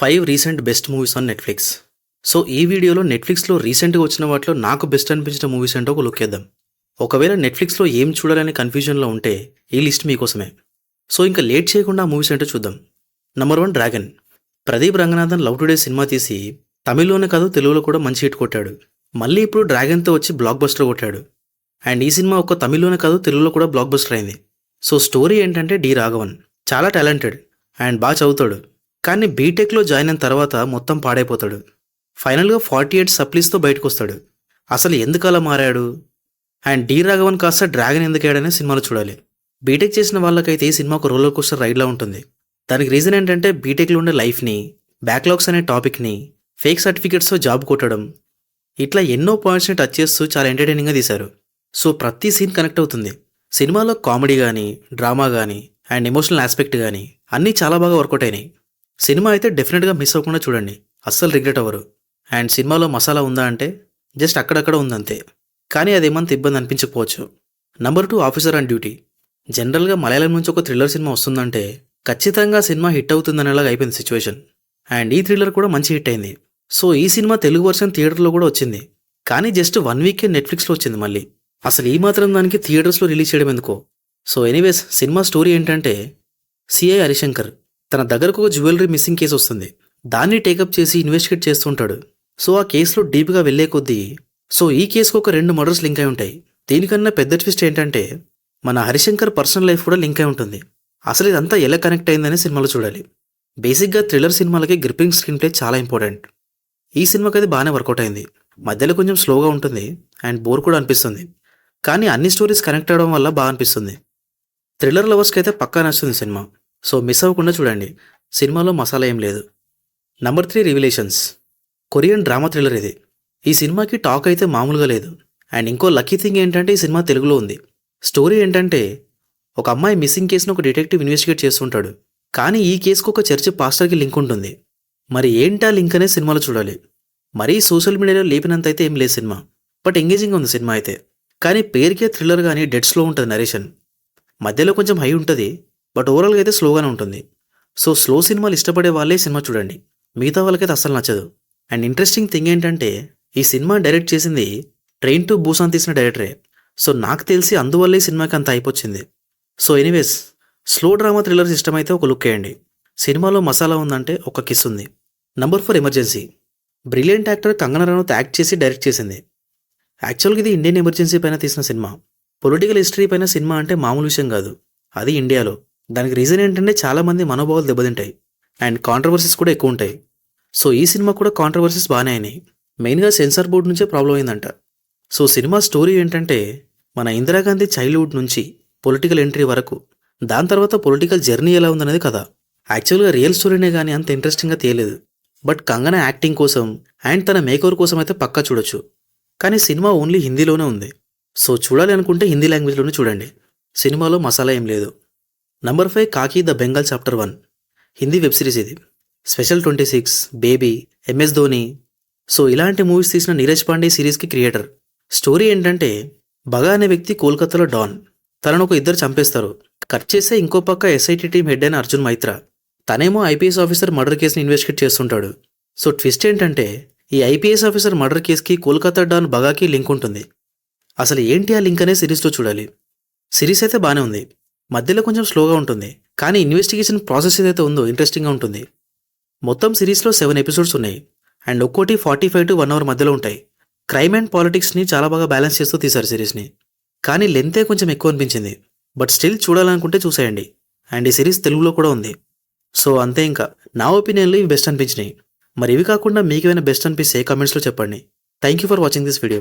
5 recent best movies on Netflix. So, ఈ వీడియోలో నెట్‌ఫ్లిక్స్‌లో రీసెంట్‌గా వచ్చిన వాటిలో నాకు బెస్ట్ అనిపించిన మూవీస్ ఏంటో ఒక లుక్ ఏద్దాం. ఒకవేళ నెట్‌ఫ్లిక్స్‌లో ఏం చూడాలని కన్‌ఫ్యూజన్‌లో ఉంటే ఈ లిస్ట్ మీకోసమే. సో, ఇంక లేట్ చేయకుండా ఆ మూవీస్ ఏంటో చూద్దాం. Number 1 dragon. Pradeep Ranganathan love today cinema తీసి తమిళ్‌లోనే కాదు తెలుగులో కూడా మంచి హిట్ కొట్టాడు. మళ్ళీ ఇప్పుడు డ్రాగన్‌తో వచ్చి బ్లాక్ బస్టర్ కొట్టాడు. అండ్ ఈ సినిమా ఒక్క తమిళ్‌లోనే కాదు తెలుగులో కూడా బ్లాక్ బస్టర్ అయింది. సో, స్టోరీ ఏంటంటే డి రాఘవన్ చాలా టాలెంటెడ్ అండ్ బాగా చదువుతాడు. కానీ బీటెక్లో జాయిన్ అయిన తర్వాత మొత్తం పాడైపోతాడు. ఫైనల్గా 48 సప్లీస్తో బయటకొస్తాడు. అసలు ఎందుకు అలా మారాడు అండ్ డి రాఘవన్ కాస్త డ్రాగన్ ఎందుకయ్యాడనే సినిమాలో చూడాలి. బీటెక్ చేసిన వాళ్ళకైతే ఈ సినిమా ఒక రోలర్ కోస్టర్ రైడ్లా ఉంటుంది. దానికి రీజన్ ఏంటంటే బీటెక్లో ఉండే లైఫ్ని, బ్యాక్లాగ్స్ అనే టాపిక్ని, ఫేక్ సర్టిఫికెట్స్తో జాబ్ కొట్టడం, ఇట్లా ఎన్నో పాయింట్స్ని టచ్ చేస్తూ చాలా ఎంటర్టైనింగ్గా తీశారు. సో ప్రతి సీన్ కనెక్ట్ అవుతుంది. సినిమాలో కామెడీ కానీ, డ్రామా కానీ అండ్ ఎమోషనల్ ఆస్పెక్ట్ కానీ అన్నీ చాలా బాగా వర్కౌట్ అయినాయి. సినిమా అయితే డెఫినెట్గా మిస్ అవ్వకుండా చూడండి, అస్సలు రిగ్రెట్ అవ్వరు. అండ్ సినిమాలో మసాలా ఉందా అంటే జస్ట్ అక్కడక్కడ ఉందంతే, కానీ అదేమంత ఇబ్బంది అనిపించకపోవచ్చు. Number 2 officer on duty. జనరల్గా మలయాళం నుంచి ఒక థ్రిల్లర్ సినిమా వస్తుందంటే ఖచ్చితంగా సినిమా హిట్ అవుతుందనేలాగా అయిపోయింది సిచ్యువేషన్. అండ్ ఈ థ్రిల్లర్ కూడా మంచి హిట్ అయింది. సో ఈ సినిమా తెలుగు వర్షన్ థియేటర్లో కూడా వచ్చింది, కానీ జస్ట్ 1 వీకే నెట్ఫ్లిక్స్లో వచ్చింది మళ్ళీ. అసలు ఈ మాత్రం దానికి థియేటర్స్లో రిలీజ్ చేయడం ఎందుకో. సో ఎనీవేస్, సినిమా స్టోరీ ఏంటంటే సిఐ హరిశంకర్ తన దగ్గరకు ఒక జ్యువెలరీ మిస్సింగ్ కేసు వస్తుంది. దాన్ని టేకప్ చేసి ఇన్వెస్టిగేట్ చేస్తుంటాడు. సో ఆ కేసులో డీప్గా వెళ్లే కొద్దీ ఈ కేసుకు ఒక 2 మర్డర్స్ లింక్ అయి ఉంటాయి. దీనికన్నా పెద్ద ట్విస్ట్ ఏంటంటే మన హరిశంకర్ పర్సనల్ లైఫ్ కూడా లింక్ అయి ఉంటుంది. అసలు ఇదంతా ఎలా కనెక్ట్ అయిందని సినిమాలో చూడాలి. బేసిక్గా థ్రిల్లర్ సినిమాలకి గ్రిప్పింగ్ స్క్రీన్ ప్లే చాలా ఇంపార్టెంట్. ఈ సినిమాకి అది బాగానే వర్కౌట్ అయింది. మధ్యలో కొంచెం స్లోగా ఉంటుంది అండ్ బోర్ కూడా అనిపిస్తుంది, కానీ అన్ని స్టోరీస్ కనెక్ట్ అవడం వల్ల బాగా అనిపిస్తుంది. థ్రిల్లర్ లవర్స్కి అయితే పక్కా నచ్చుతుంది సినిమా. సో మిస్ అవ్వకుండా చూడండి, సినిమాలో మసాలా ఏం లేదు. Number 3 revelations. Korean drama thriller ఇది. ఈ సినిమాకి టాక్ అయితే మామూలుగా లేదు. అండ్ ఇంకో లక్కీ థింగ్ ఏంటంటే ఈ సినిమా తెలుగులో ఉంది. స్టోరీ ఏంటంటే ఒక అమ్మాయి మిస్సింగ్ కేసును ఒక డిటెక్టివ్ ఇన్వెస్టిగేట్ చేస్తుంటాడు, కానీ ఈ కేసుకు ఒక చర్చ్ పాస్టర్కి లింక్ ఉంటుంది. మరి ఏంటా లింక్ అనే సినిమాలో చూడాలి. మరీ సోషల్ మీడియాలో లేపినంత అయితే ఏం లేదు సినిమా, బట్ ఎంగేజింగ్ ఉంది సినిమా అయితే. కానీ పేరుకే థ్రిల్లర్ కానీ డెడ్ స్లో ఉంటుంది నరేషన్. మధ్యలో కొంచెం హై ఉంటుంది, బట్ ఓవరాల్గా అయితే స్లోగానే ఉంటుంది. సో స్లో సినిమాలు ఇష్టపడే వాళ్ళే సినిమా చూడండి, మిగతా వాళ్ళకైతే అస్సలు నచ్చదు. అండ్ ఇంట్రెస్టింగ్ థింగ్ ఏంటంటే ఈ సినిమా డైరెక్ట్ చేసింది ట్రైన్ టు బూసాన్ తీసిన డైరెక్టరే. సో నాకు తెలిసి అందువల్లే ఈ సినిమాకి అంత అయిపోయింది. So anyways, slow drama thrillers ఇష్టమైతే ఒక లుక్ వేయండి. సినిమాలో మసాలా ఉందంటే ఒక కిస్ ఉంది. Number 4 emergency. Brilliant actor Kangana Ranaut act చేసి డైరెక్ట్ చేసింది. యాక్చువల్గా ఇది ఇండియన్ ఎమర్జెన్సీ పైన తీసిన సినిమా. పొలిటికల్ హిస్టరీ పైన సినిమా అంటే మామూలు విషయం కాదు, అది ఇండియాలో. దానికి రీజన్ ఏంటంటే చాలామంది మనోభావాలు దెబ్బతింటాయి అండ్ కాంట్రవర్సీస్ కూడా ఎక్కువ ఉంటాయి. సో ఈ సినిమా కూడా కాంట్రవర్సీస్ బాగానే అయినాయి. మెయిన్గా సెన్సార్ బోర్డు నుంచే ప్రాబ్లం అయిందంట. సో సినిమా స్టోరీ ఏంటంటే మన ఇందిరాగాంధీ చైల్డ్హుడ్ నుంచి పొలిటికల్ ఎంట్రీ వరకు, దాని తర్వాత పొలిటికల్ జర్నీ ఎలా ఉందనేది కదా. యాక్చువల్గా రియల్ స్టోరీనే కానీ అంత ఇంట్రెస్టింగ్గా తీయలేదు. బట్ కంగనా యాక్టింగ్ కోసం అండ్ తన మేకవర్ కోసం అయితే పక్కా చూడొచ్చు. కానీ సినిమా ఓన్లీ హిందీలోనే ఉంది. సో చూడాలి అనుకుంటే హిందీ లాంగ్వేజ్లోనే చూడండి, సినిమాలో మసాలా ఏం లేదు. Number 5 Khakee the Bengal chapter 1. Hindi web series ఇది. Special 26, baby, MS Dhoni, so ఇలాంటి మూవీస్ తీసిన నీరజ్ పాండే సిరీస్కి క్రియేటర్. స్టోరీ ఏంటంటే బగా అనే వ్యక్తి కోల్కతాలో డాన్. తనను ఒక ఇద్దరు చంపేస్తారు. కట్ చేస్తే ఇంకో పక్క SIT టీం హెడ్ అయిన అర్జున్ మైత్రా, తనేమో IPS ఆఫీసర్ మర్డర్ కేసుని ఇన్వెస్టిగేట్ చేస్తుంటాడు. సో ట్విస్ట్ ఏంటంటే ఈ IPS ఆఫీసర్ మర్డర్ కేసుకి కోల్కతా డాన్ బగాకి లింక్ ఉంటుంది. అసలు ఏంటి ఆ లింక్ అనే సిరీస్లో చూడాలి. సిరీస్ అయితే బాగానే ఉంది, మధ్యలో కొంచెం స్లోగా ఉంటుంది, కానీ ఇన్వెస్టిగేషన్ ప్రాసెస్ ఏదైతే ఉందో ఇంట్రెస్టింగ్గా ఉంటుంది. మొత్తం సిరీస్లో 7 ఎపిసోడ్స్ ఉన్నాయి అండ్ ఒక్కోటి 45 to 1 hour మధ్యలో ఉంటాయి. క్రైమ్ అండ్ పాలిటిక్స్ని చాలా బాగా బ్యాలెన్స్ చేస్తూ తీశారు సిరీస్ని, కానీ లెంతే కొంచెం ఎక్కువ అనిపించింది. బట్ స్టిల్ చూడాలనుకుంటే చూసేయండి. అండ్ ఈ సిరీస్ తెలుగులో కూడా ఉంది. సో అంతే, ఇంకా నా ఒపీనియన్లో ఇవి బెస్ట్ అనిపించినాయి. మరి ఇవి కాకుండా మీకు ఏమైనా బెస్ట్ అనిపిస్తే కామెంట్స్లో చెప్పండి. Thank you for watching this video.